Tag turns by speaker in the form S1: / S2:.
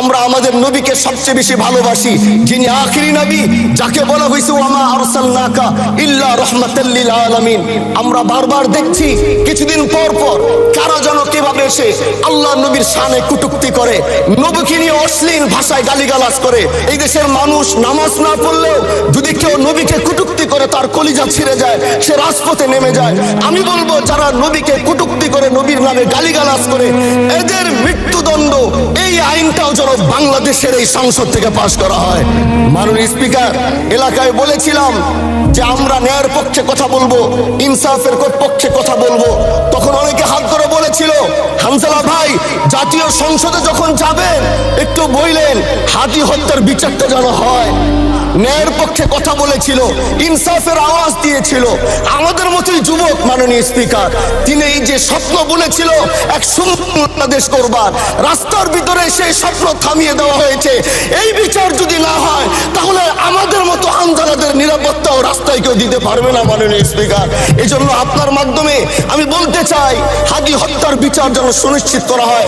S1: আমরা আমাদের নবীকে সবচেয়ে বেশি ভালোবাসি, যিনি আখিরি নবী, যাকে বলা হয়েছে ওয়ামা আরসালনাকা ইল্লা রাহমাতাল লিল আলামিন। আমরা বারবার দেখছি কিছুদিন পর পর কারা যেন কিভাবে এসে আল্লাহ নবীর শানে কটূক্তি করে, নবীকে নিয়ে অশ্লীল ভাষায় গালিগালাজ করে। এই দেশের মানুষ নামাজ না পড়লেও যদি কেউ নবীকে কটূক্তি করে তার কলিজা ছিঁড়ে যায়, সে রাজপথে নেমে যায়। আমি বলবো যারা নবীকে কটূক্তি করে, নবীর নামে গালিগালাজ করে, এদের মৃত্যুদণ্ড, এই আইনটাও যেন বাংলাদেশের এই সংসদ থেকে পাশ করা হয়। মাননীয় স্পিকার, এলাকায় বলেছিলাম যে আমরা ন্যায়ের পক্ষে কথা বলবো, ইনসাফের পক্ষে কথা বলবো। তখন অনেকে হাত ধরে বলেছিল, হামজালা ভাই জাতীয় সংসদে যখন যাবেন একটু বললেন হাদি হত্যার বিচারটা যেন হয়। ন্যায়ের পক্ষে কথা বলেছিল, ইনসাফের আওয়াজ দিয়েছিল। আমাদের মতোই যুবক মাননীয় স্পিকার, তিনি এই যে স্বপ্ন বলেছিল এক সুন্দর বাংলাদেশ করবার, রাস্তার ভিতরে সেই স্বপ্ন থামিয়ে দেওয়া হয়েছে। এই বিচার যদি না হয় তাহলে আমাদের মতো আন্দোলনের নিরাপত্তাও রাস্তায় কেউ দিতে পারবে না মাননীয় স্পিকার। এই জন্য আপনার মাধ্যমে আমি বলতে চাই, হাদি হত্যার বিচার যেন সুনিশ্চিত করা হয়।